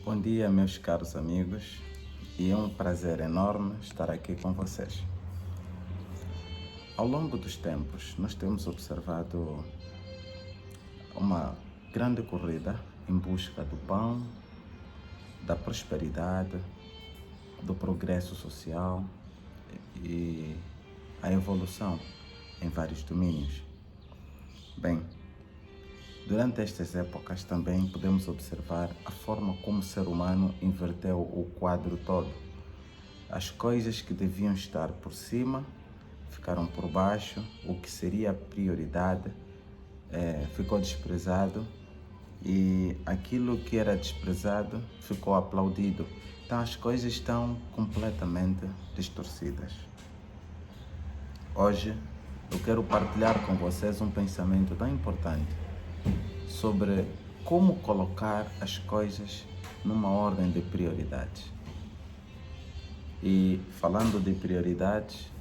Bom dia, meus caros amigos, e é um prazer enorme estar aqui com vocês. Ao longo dos tempos, nós temos observado uma grande corrida em busca do pão, da prosperidade, do progresso social e a evolução em vários domínios. Bem, durante estas épocas também podemos observar a forma como o ser humano inverteu o quadro todo. As coisas que deviam estar por cima ficaram por baixo, o que seria prioridade ficou desprezado e aquilo que era desprezado ficou aplaudido. Então as coisas estão completamente distorcidas. Hoje eu quero partilhar com vocês um pensamento tão importante sobre como colocar as coisas numa ordem de prioridades. E falando de prioridades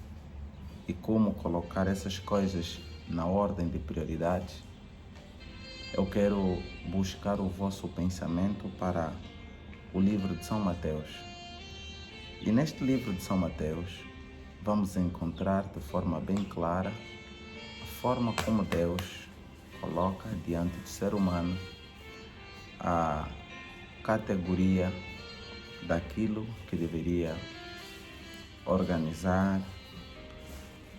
e como colocar essas coisas na ordem de prioridades, eu quero buscar o vosso pensamento para o livro de São Mateus. E neste livro de São Mateus, vamos encontrar de forma bem clara a forma como Deus coloca diante do ser humano a categoria daquilo que deveria organizar,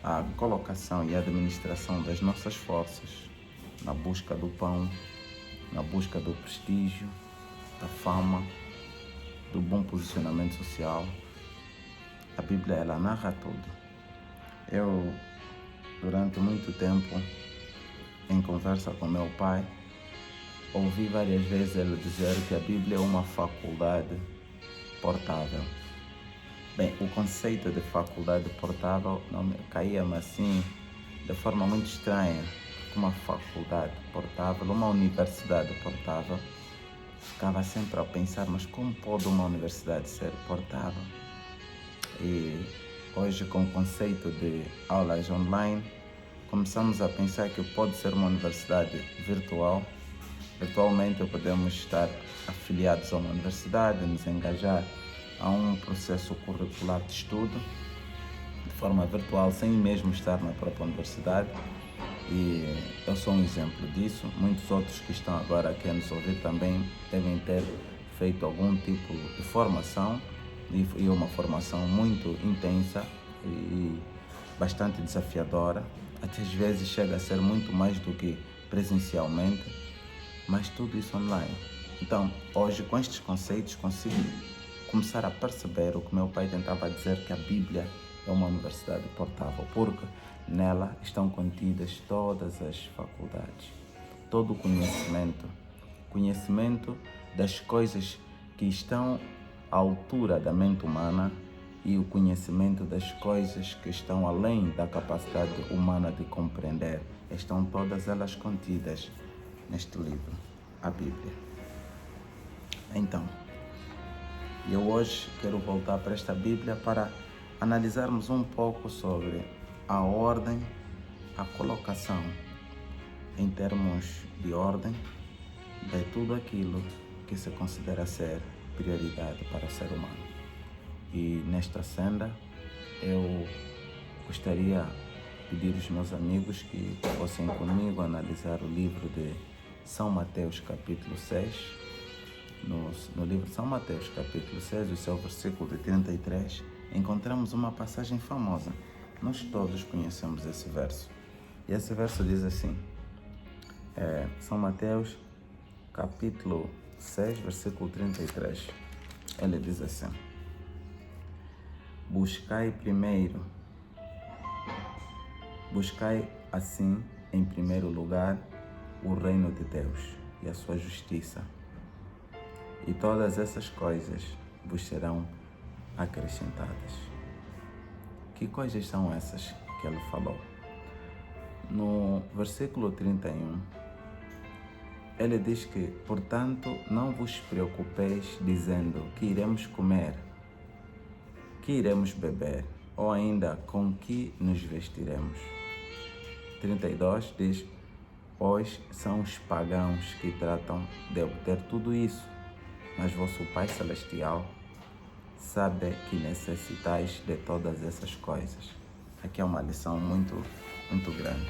a colocação e administração das nossas forças na busca do pão, na busca do prestígio, da fama, do bom posicionamento social. A Bíblia, ela narra tudo. Eu, durante muito tempo, em conversa com meu pai, ouvi várias vezes ele dizer que a Bíblia é uma faculdade portável. Bem, o conceito de faculdade portável caía-me assim de forma muito estranha. Uma faculdade portável, uma universidade portável. Ficava sempre a pensar, mas como pode uma universidade ser portável? E hoje, com o conceito de aulas online, começamos a pensar que pode ser uma universidade virtual. Virtualmente podemos estar afiliados a uma universidade, nos engajar a um processo curricular de estudo de forma virtual, sem mesmo estar na própria universidade. E eu sou um exemplo disso. Muitos outros que estão agora aqui a nos ouvir também devem ter feito algum tipo de formação, e uma formação muito intensa e bastante desafiadora. Até às vezes chega a ser muito mais do que presencialmente, mas tudo isso online. Então, hoje, com estes conceitos, consigo começar a perceber o que meu pai tentava dizer, que a Bíblia é uma universidade portável, porque nela estão contidas todas as faculdades, todo o conhecimento das coisas que estão à altura da mente humana e o conhecimento das coisas que estão além da capacidade humana de compreender. Estão todas elas contidas neste livro, a Bíblia. Então, eu hoje quero voltar para esta Bíblia para analisarmos um pouco sobre a ordem, a colocação em termos de ordem de tudo aquilo que se considera ser prioridade para o ser humano. E nesta senda eu gostaria de pedir aos meus amigos que fossem comigo analisar o livro de São Mateus capítulo 6. No livro de São Mateus capítulo 6, o seu versículo de 33, encontramos uma passagem famosa. Nós todos conhecemos esse verso. E esse verso diz assim, São Mateus capítulo 6, versículo 33. Ele diz assim: Buscai assim em primeiro lugar o reino de Deus e a sua justiça, e todas essas coisas vos serão acrescentadas. Que coisas são essas que ele falou? No versículo 31, ele diz que, portanto, não vos preocupeis dizendo que iremos comer, que iremos beber, ou ainda com que nos vestiremos. 32 diz, pois são os pagãos que tratam de obter tudo isso, mas vosso Pai Celestial sabe que necessitais de todas essas coisas. Aqui é uma lição muito grande.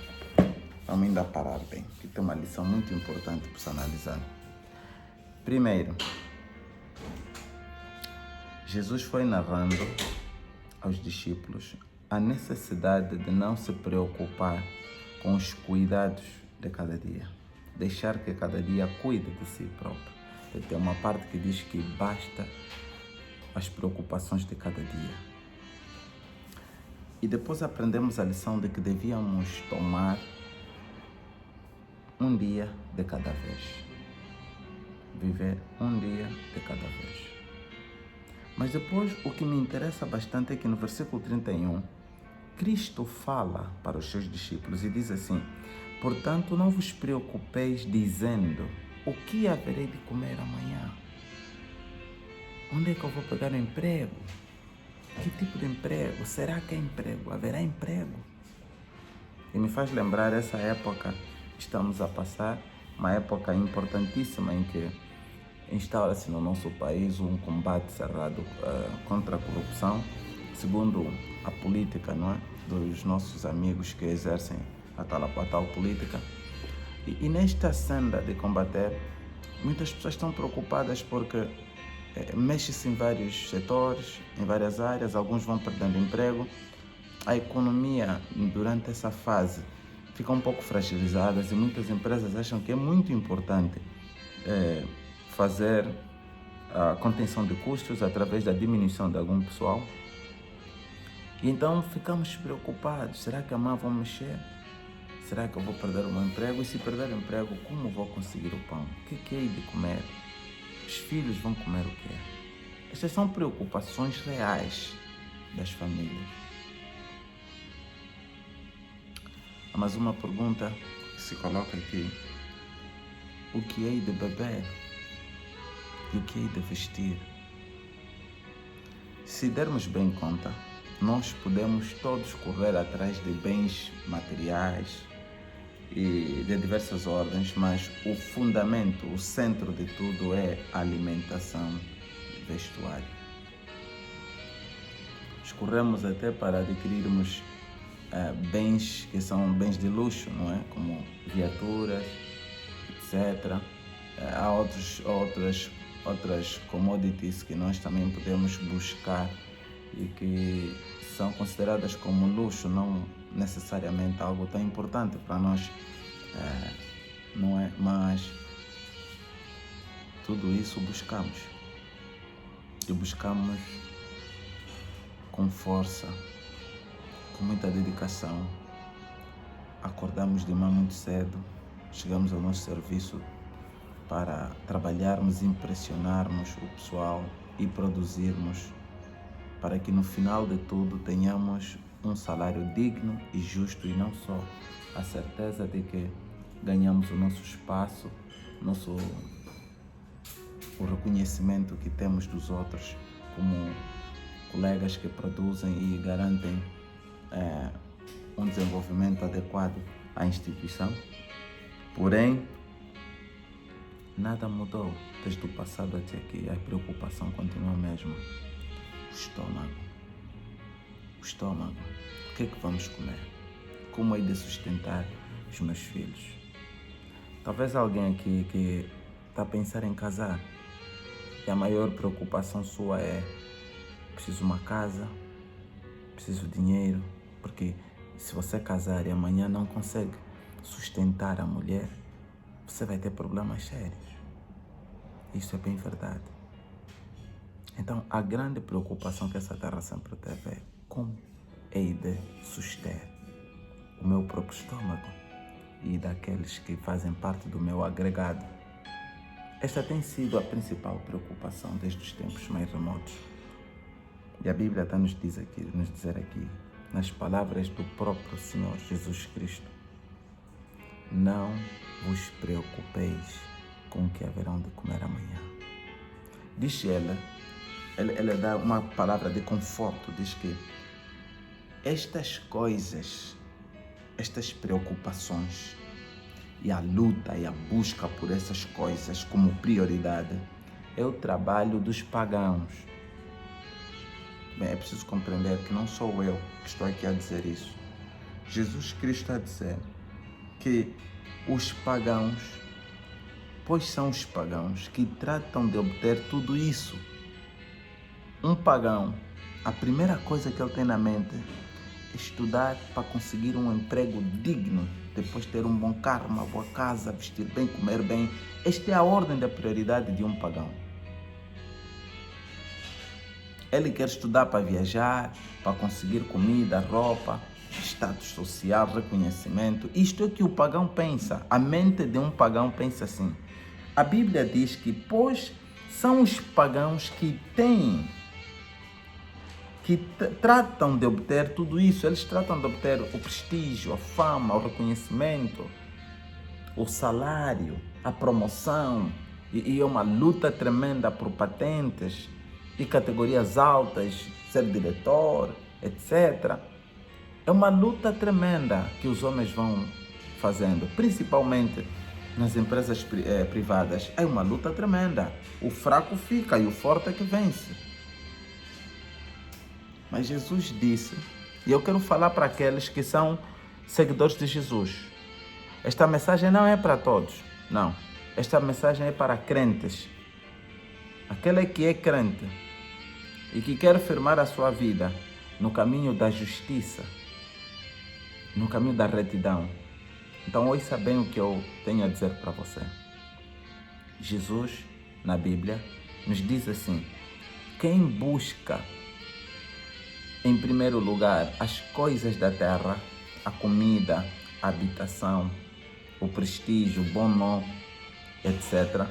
Vamos ainda parar bem, que tem uma lição muito importante para se analisar. Primeiro, Jesus foi narrando aos discípulos a necessidade de não se preocupar com os cuidados de cada dia. Deixar que cada dia cuide de si próprio. Tem uma parte que diz que basta as preocupações de cada dia. E depois aprendemos a lição de que devíamos tomar um dia de cada vez. Viver um dia de cada vez. Mas depois o que me interessa bastante é que no versículo 31, Cristo fala para os seus discípulos e diz assim: portanto, não vos preocupeis dizendo o que haverei de comer amanhã. Onde é que eu vou pegar um emprego? Que tipo de emprego? Será que é emprego? Haverá emprego? E me faz lembrar essa época que estamos a passar, uma época importantíssima em que instaura-se no nosso país um combate cerrado contra a corrupção, segundo a política, não é? Dos nossos amigos que exercem a tal política. E nesta senda de combater, muitas pessoas estão preocupadas porque mexe-se em vários setores, em várias áreas, alguns vão perdendo emprego. A economia, durante essa fase, fica um pouco fragilizada e muitas empresas acham que é muito importante fazer a contenção de custos através da diminuição de algum pessoal. E então ficamos preocupados. Será que amanhã vão mexer? Será que eu vou perder o meu emprego? E se perder o emprego, como vou conseguir o pão? O que hei de comer? Os filhos vão comer o quê? Estas são preocupações reais das famílias. Mas uma pergunta que se coloca aqui: o que hei de beber? E o que hei de vestir? Se dermos bem conta, nós podemos todos correr atrás de bens materiais e de diversas ordens, mas o fundamento, o centro de tudo é a alimentação e vestuário. Escorremos até para adquirirmos bens que são bens de luxo, não é? Como viaturas, etc. Há outras commodities que nós também podemos buscar e que são consideradas como luxo, não necessariamente algo tão importante para nós, não é? Mas tudo isso buscamos e buscamos com força, com muita dedicação. Acordamos de manhã muito cedo, chegamos ao nosso serviço para trabalharmos, impressionarmos o pessoal e produzirmos, para que no final de tudo tenhamos um salário digno e justo, e não só a certeza de que ganhamos o nosso espaço, o reconhecimento que temos dos outros como colegas que produzem e garantem um desenvolvimento adequado à instituição. Porém, nada mudou desde o passado até aqui. A preocupação continua a mesma. O estômago. O que é que vamos comer? Como hei de sustentar os meus filhos? Talvez alguém aqui que está a pensar em casar e a maior preocupação sua é: preciso de uma casa, preciso de dinheiro, porque se você casar e amanhã não consegue sustentar a mulher, você vai ter problemas sérios. Isso é bem verdade. Então, a grande preocupação que essa terra sempre teve é: como hei de suster o meu próprio estômago e daqueles que fazem parte do meu agregado. Esta tem sido a principal preocupação desde os tempos mais remotos. E a Bíblia está nos dizer aqui, nas palavras do próprio Senhor Jesus Cristo: não vos preocupeis com o que haverão de comer amanhã. Diz ela dá uma palavra de conforto, diz que estas coisas, estas preocupações e a luta e a busca por essas coisas como prioridade é o trabalho dos pagãos. Bem, é preciso compreender que não sou eu que estou aqui a dizer isso. Jesus Cristo está a dizer que os pagãos, pois são os pagãos que tratam de obter tudo isso. Um pagão, a primeira coisa que ele tem na mente é estudar para conseguir um emprego digno, depois ter um bom carro, uma boa casa, vestir bem, comer bem. Esta é a ordem da prioridade de um pagão. Ele quer estudar para viajar, para conseguir comida, roupa, status social, reconhecimento. Isto é o que o pagão pensa. A mente de um pagão pensa assim. A Bíblia diz que, pois, são os pagãos que tratam de obter tudo isso. Eles tratam de obter o prestígio, a fama, o reconhecimento, o salário, a promoção. E é uma luta tremenda por patentes e categorias altas, ser diretor, etc. É uma luta tremenda que os homens vão fazendo, principalmente nas empresas privadas. É uma luta tremenda. O fraco fica e o forte é que vence. Mas Jesus disse, e eu quero falar para aqueles que são seguidores de Jesus. Esta mensagem não é para todos, não. Esta mensagem é para crentes. Aquele que é crente e que quer firmar a sua vida no caminho da justiça, no caminho da retidão. Então, ouça bem o que eu tenho a dizer para você. Jesus, na Bíblia, nos diz assim: quem busca, em primeiro lugar, as coisas da terra, a comida, a habitação, o prestígio, o bom nome, etc.,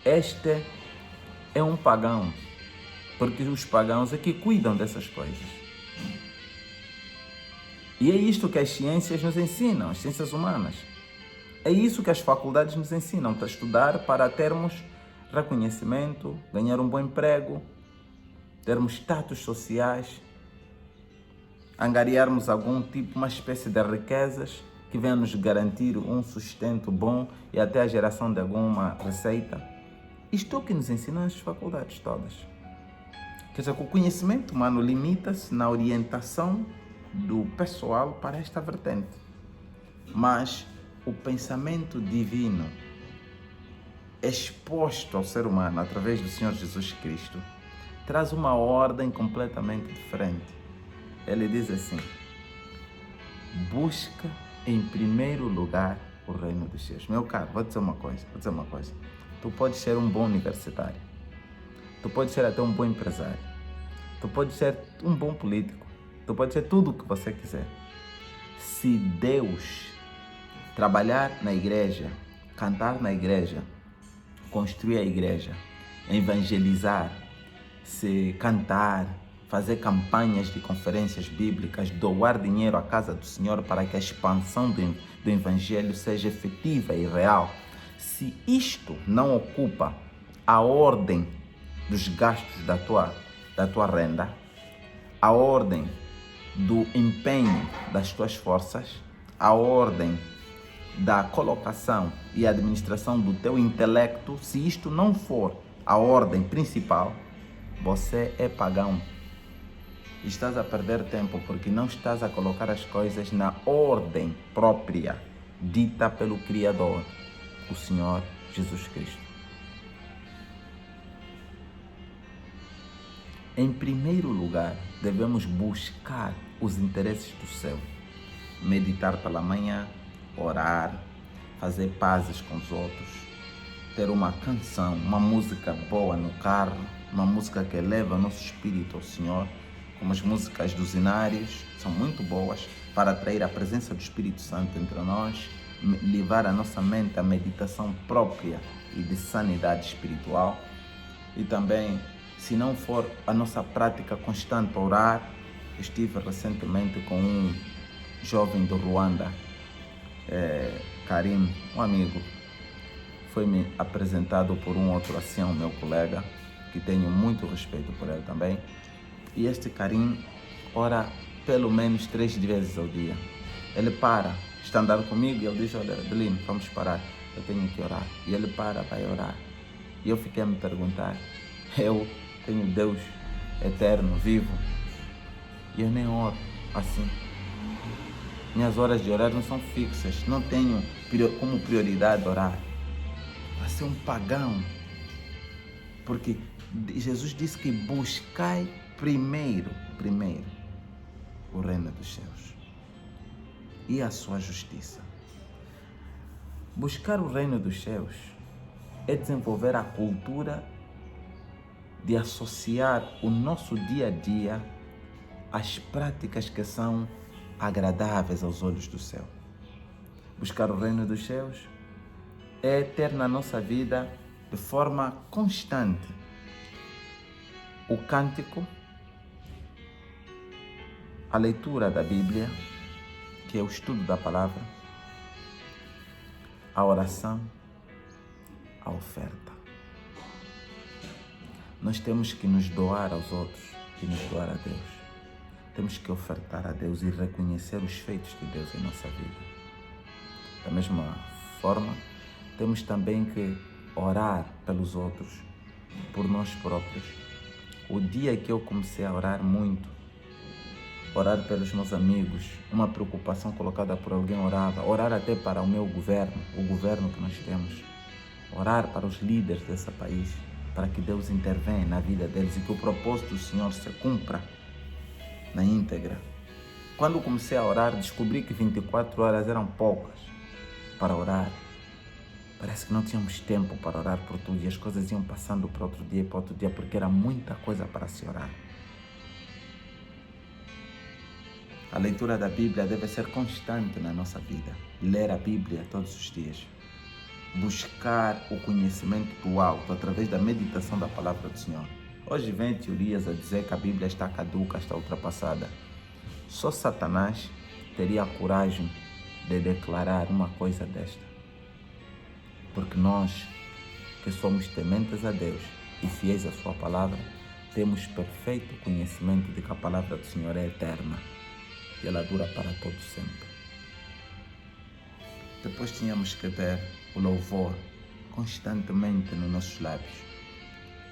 este é um pagão, porque os pagãos é que cuidam dessas coisas. E é isto que as ciências nos ensinam, as ciências humanas. É isso que as faculdades nos ensinam, para estudar, para termos reconhecimento, ganhar um bom emprego, termos status sociais, angariarmos algum tipo, uma espécie de riquezas que venha nos garantir um sustento bom e até a geração de alguma receita. Isto é o que nos ensinam as faculdades todas. Quer dizer, que o conhecimento humano limita-se na orientação do pessoal para esta vertente. Mas o pensamento divino exposto ao ser humano através do Senhor Jesus Cristo traz uma ordem completamente diferente. Ele diz assim: busca em primeiro lugar o reino dos céus. Meu caro, vou dizer uma coisa. Tu podes ser um bom universitário. Tu podes ser até um bom empresário. Tu podes ser um bom político. Tu podes ser tudo o que você quiser. Se Deus trabalhar na igreja, cantar na igreja, construir a igreja, evangelizar, se cantar, fazer campanhas de conferências bíblicas, doar dinheiro à casa do Senhor para que a expansão do evangelho seja efetiva e real. Se isto não ocupa a ordem dos gastos da tua renda, a ordem do empenho das tuas forças, a ordem da colocação e administração do teu intelecto, se isto não for a ordem principal, você é pagão. Estás a perder tempo porque não estás a colocar as coisas na ordem própria, dita pelo Criador, o Senhor Jesus Cristo. Em primeiro lugar, devemos buscar os interesses do céu, meditar pela manhã, orar, fazer pazes com os outros, ter uma canção, uma música boa no carro, uma música que eleva nosso espírito ao Senhor, como as músicas dos Inários, são muito boas para atrair a presença do Espírito Santo entre nós, levar a nossa mente à meditação própria e de sanidade espiritual. E também, se não for a nossa prática constante para orar, eu estive recentemente com um jovem do Ruanda, Karim, um amigo, foi-me apresentado por um outro ancião, meu colega, que tenho muito respeito por ele também. E este Karim ora pelo menos 3 vezes ao dia. Ele está a andar comigo e ele diz: olha, Adelino, vamos parar, eu tenho que orar. E ele vai orar. E eu fiquei a me perguntar, eu tenho Deus eterno, vivo, e eu nem oro assim. Minhas horas de orar não são fixas, não tenho como prioridade orar. Para ser um pagão, porque Jesus disse que buscai primeiro o reino dos céus e a sua justiça. Buscar o reino dos céus é desenvolver a cultura de associar o nosso dia a dia às práticas que são agradáveis aos olhos do céu. Buscar o reino dos céus é ter na nossa vida de forma constante o cântico, a leitura da Bíblia, que é o estudo da palavra, a oração, a oferta. Nós temos que nos doar aos outros e nos doar a Deus. Temos que ofertar a Deus e reconhecer os feitos de Deus em nossa vida. Da mesma forma, temos também que orar pelos outros, por nós próprios. O dia que eu comecei a orar muito, orar pelos meus amigos, uma preocupação colocada por alguém, orar até para o meu governo, o governo que nós temos, orar para os líderes desse país, para que Deus intervenha na vida deles e que o propósito do Senhor se cumpra na íntegra. Quando comecei a orar, descobri que 24 horas eram poucas para orar. Parece que não tínhamos tempo para orar por tudo e as coisas iam passando para outro dia e para outro dia, porque era muita coisa para se orar. A leitura da Bíblia deve ser constante na nossa vida. Ler a Bíblia todos os dias. Buscar o conhecimento do alto através da meditação da palavra do Senhor. Hoje vem teorias a dizer que a Bíblia está caduca, está ultrapassada. Só Satanás teria a coragem de declarar uma coisa desta. Porque nós, que somos tementes a Deus e fiéis à sua palavra, temos perfeito conhecimento de que a palavra do Senhor é eterna e ela dura para todo sempre. Depois tínhamos que ter o louvor constantemente nos nossos lábios.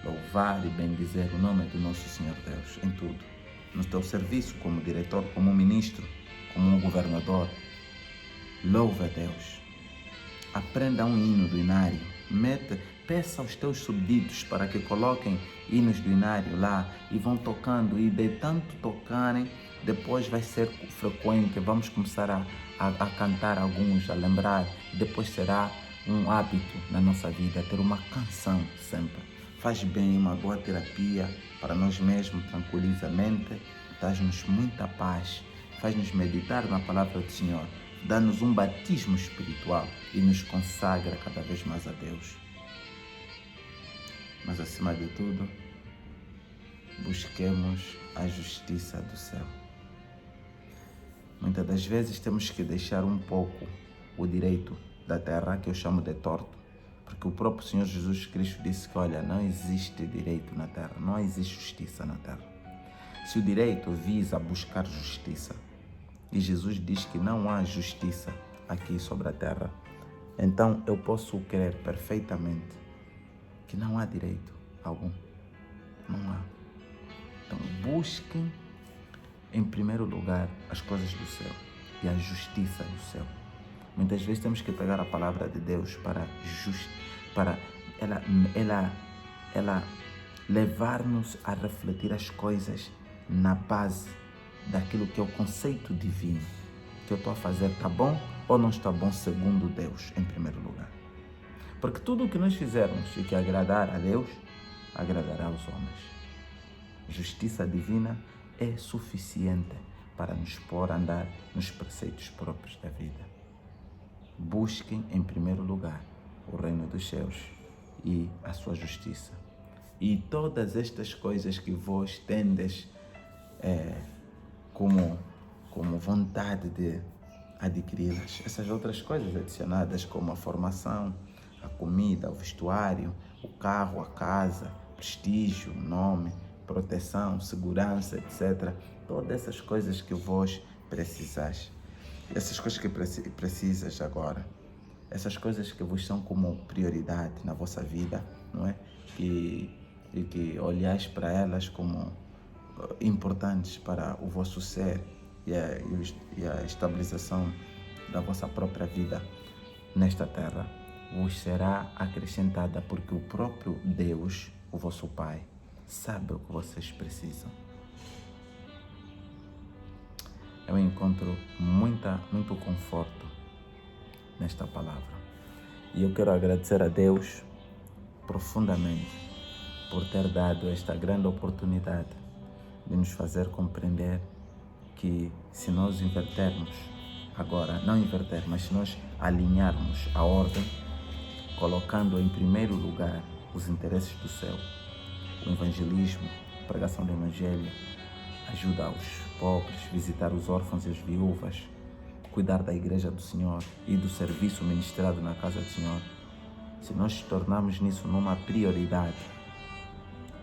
Louvar e bendizer o nome do nosso Senhor Deus em tudo. No teu serviço como diretor, como ministro, como um governador. Louve a Deus. Aprenda um hino do inário. Peça aos teus súbditos para que coloquem hinos do inário lá e vão tocando, e de tanto tocarem, depois vai ser frequente, vamos começar a cantar alguns, a lembrar, depois será um hábito na nossa vida, ter uma canção sempre. Faz bem, uma boa terapia para nós mesmos, tranquiliza a mente, dá-nos muita paz, faz-nos meditar na palavra do Senhor, dá-nos um batismo espiritual e nos consagra cada vez mais a Deus. Mas acima de tudo, busquemos a justiça do céu. Muitas das vezes temos que deixar um pouco o direito da terra, que eu chamo de torto, porque o próprio Senhor Jesus Cristo disse que, olha, não existe direito na terra, não existe justiça na terra. Se o direito visa buscar justiça, e Jesus diz que não há justiça aqui sobre a terra, então eu posso crer perfeitamente que não há direito algum. Não há. Então busquem em primeiro lugar as coisas do céu e a justiça do céu. Muitas vezes temos que pegar a palavra de Deus para ela levar-nos a refletir as coisas na base daquilo que é o conceito divino. Que eu estou a fazer está bom ou não está bom segundo Deus, em primeiro lugar. Porque tudo o que nós fizermos e que agradar a Deus, agradará aos homens. Justiça divina é suficiente para nos pôr a andar nos preceitos próprios da vida. Busquem em primeiro lugar o reino dos céus e a sua justiça. E todas estas coisas que vós tendes como vontade de adquiri-las, essas outras coisas adicionadas como a formação, a comida, o vestuário, o carro, a casa, prestígio, nome, proteção, segurança, etc. Todas essas coisas que vós precisais. Essas coisas que precisas agora, essas coisas que vos são como prioridade na vossa vida, não é? E que olhais para elas como importantes para o vosso ser e a estabilização da vossa própria vida nesta terra, vos será acrescentada, porque o próprio Deus, o vosso Pai, sabe o que vocês precisam. Eu encontro muito conforto nesta palavra. E eu quero agradecer a Deus profundamente por ter dado esta grande oportunidade de nos fazer compreender que se nós invertermos agora, não inverter, mas se nós alinharmos a ordem, colocando em primeiro lugar os interesses do céu, o evangelismo, a pregação do evangelho, ajuda aos pobres, visitar os órfãos e as viúvas, cuidar da igreja do Senhor e do serviço ministrado na casa do Senhor. Se nós tornarmos nisso numa prioridade,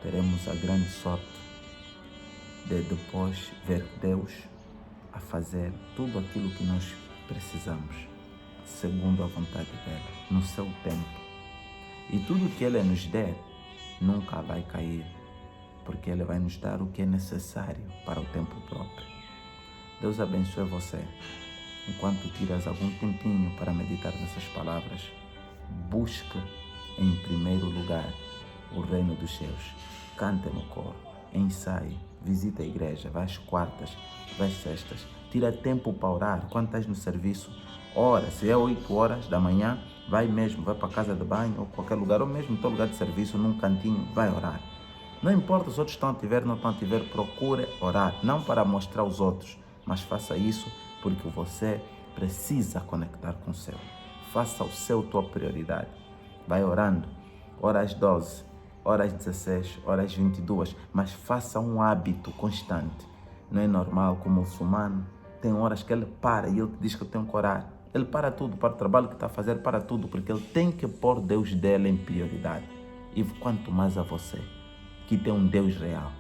teremos a grande sorte de depois ver Deus a fazer tudo aquilo que nós precisamos, segundo a vontade dele, no seu tempo. E tudo que ele nos der nunca vai cair, porque ele vai nos dar o que é necessário para o tempo próprio. Deus abençoe você. Enquanto tiras algum tempinho para meditar nessas palavras, busca em primeiro lugar o reino dos céus. Canta no coro, ensaie, visita a igreja, vai às quartas, vai às sextas, tira tempo para orar. Quando estás no serviço, ora. Se é 8 horas da manhã, vai para a casa de banho ou qualquer lugar, ou mesmo no teu lugar de serviço, num cantinho, vai orar. Não importa os outros estão a te ver, não estão a te ver, procure orar. Não para mostrar aos outros, mas faça isso porque você precisa conectar com o céu. Faça o céu tua prioridade. Vai orando, ora às 12, ora às 16, ora às 22, mas faça um hábito constante. Não é normal que o muçulmano tem horas que ele para e ele te diz que eu tenho que orar. Ele para tudo, para o trabalho que está a fazer, para tudo, porque ele tem que pôr Deus dele em prioridade. E quanto mais a você, que tem um Deus real,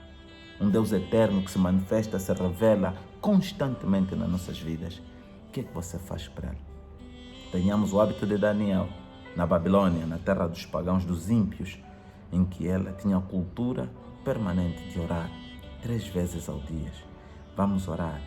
um Deus eterno que se manifesta, se revela constantemente nas nossas vidas. O que é que você faz para ele? Tenhamos o hábito de Daniel, na Babilônia, na terra dos pagãos, dos ímpios, em que ela tinha a cultura permanente de orar 3 vezes ao dia. Vamos orar,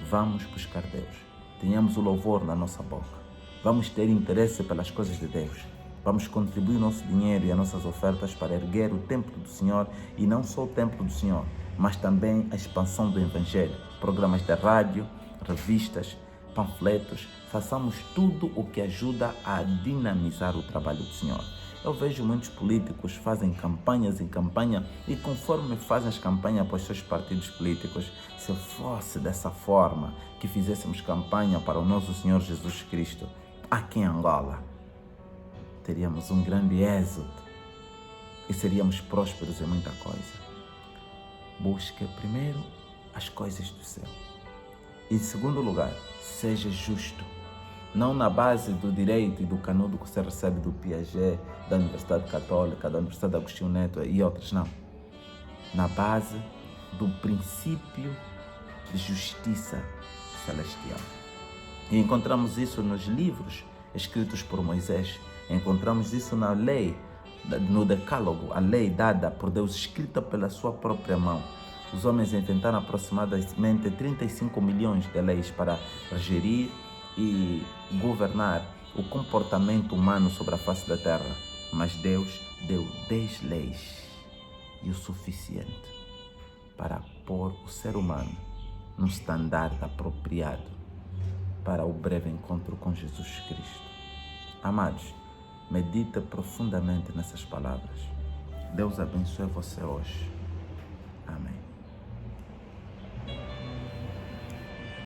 vamos buscar Deus. Tenhamos o louvor na nossa boca. Vamos ter interesse pelas coisas de Deus. Vamos contribuir o nosso dinheiro e as nossas ofertas para erguer o templo do Senhor, e não só o templo do Senhor, mas também a expansão do Evangelho. Programas de rádio, revistas, panfletos. Façamos tudo o que ajuda a dinamizar o trabalho do Senhor. Eu vejo muitos políticos fazem campanhas em campanha, e conforme fazem as campanhas para os seus partidos políticos, se fosse dessa forma que fizéssemos campanha para o nosso Senhor Jesus Cristo aqui em Angola, teríamos um grande êxito e seríamos prósperos em muita coisa. Busque primeiro as coisas do céu. E em segundo lugar, seja justo. Não na base do direito e do canudo que você recebe do Piaget, da Universidade Católica, da Universidade Agostinho Neto e outras, não. Na base do princípio de justiça celestial. E encontramos isso nos livros escritos por Moisés. Encontramos isso na lei, no decálogo, a lei dada por Deus, escrita pela sua própria mão. Os homens inventaram aproximadamente 35 milhões de leis para gerir e governar o comportamento humano sobre a face da terra. Mas Deus deu 10 leis e o suficiente para pôr o ser humano num standard apropriado para o breve encontro com Jesus Cristo. Amados, medita profundamente nessas palavras. Deus abençoe você hoje. Amém.